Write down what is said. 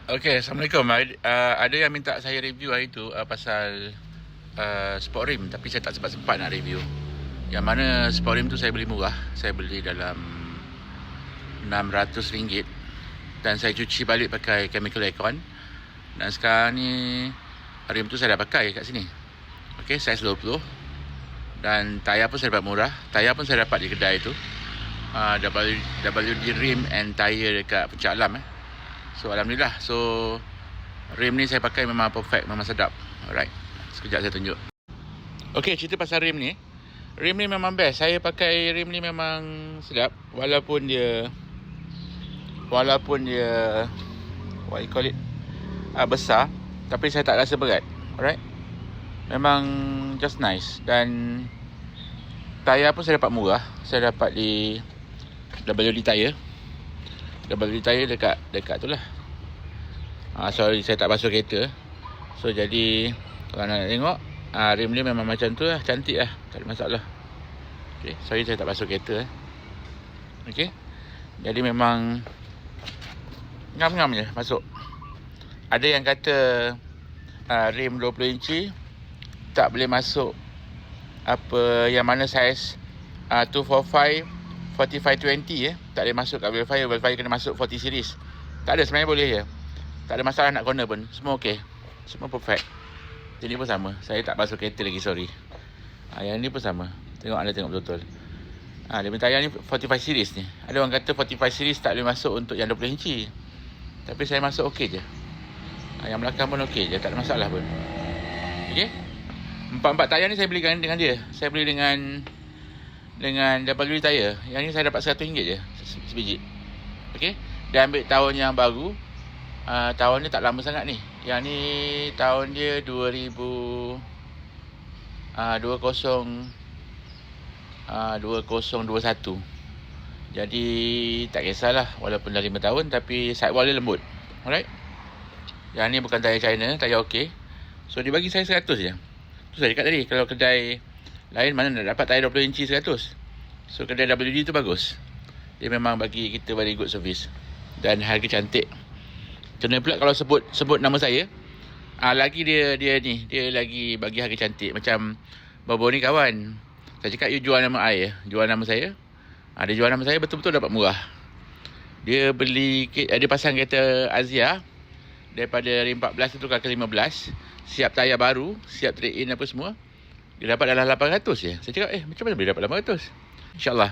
Okay, Assalamualaikum. Ada yang minta saya review hari tu pasal sport rim, tapi saya tak sempat nak review. Yang mana sport rim tu saya beli murah. Saya beli dalam RM600 dan saya cuci balik pakai chemical aircon. Dan sekarang ni rim tu saya dah pakai kat sini. Okay, saiz 20. Dan tayar pun saya dapat murah. Tayar pun saya dapat di kedai tu. WD Rim and Tire dekat Puncak Alam. So Alhamdulillah. So rim ni saya pakai memang perfect, memang sedap. Alright, sekejap saya tunjuk. Okay, cerita pasal rim ni. Rim ni memang best. Saya pakai rim ni memang sedap. Walaupun dia what you call it, besar, tapi saya tak rasa berat. Alright, memang just nice. Dan tayar pun saya dapat murah. Saya dapat di WD Tire. WD Tire dekat tu lah. Sorry, saya tak basuh kereta. So jadi kalau nak tengok, rim dia memang macam tu lah. Cantik lah, tak ada masalah. Okay, sorry saya tak basuh kereta. Okay, jadi memang ngam-ngam je masuk. Ada yang kata rim 20 inci tak boleh masuk apa yang mana saiz 245 4520 tak boleh masuk kat Wildfire. Wildfire kena masuk 40 series. Tak ada, sebenarnya boleh je. Tak ada masalah nak corner pun. Semua okey. Semua perfect. Ini pun sama. Saya tak basuh kereta lagi, sorry. Yang ni pun sama. Tengok, anda tengok betul-betul. Dia punya tayar ni 45 series ni. Ada orang kata 45 series tak boleh masuk untuk yang 20 inci. Tapi saya masuk okey je. Yang belakang pun okey je. Tak ada masalah pun. Okey. Empat tayar ni saya beli dengan dia. Saya beli dengan WD Tire. Yang ni saya dapat RM100 je sebiji. Okey. Dia ambil tahun yang baru. Tahun dia tak lama sangat ni. Yang ni tahun dia 2021. Jadi tak kisahlah walaupun dah 5 tahun, tapi sidewall dia lembut. Alright. Yang ni bukan tayar China, tayar okey. So dia bagi saya 100 je. Tu saya cakap tadi, kalau kedai lain mana nak dapat tayar 20 inci 100. So kedai WD tu bagus. Dia memang bagi kita very good service. Dan harga cantik. Kena pula kalau sebut nama saya. Lagi dia lagi bagi harga cantik. Macam Bobo ni kawan. Saya cakap you jual nama I, jual nama saya. Dia jual nama saya betul-betul dapat murah. Dia pasang kereta Azia daripada rim 14 tu ke 15. Siap tayar baru, siap trade in apa semua. Dia dapat dalam 800 je. Saya cakap, macam mana boleh dapat 800? InsyaAllah.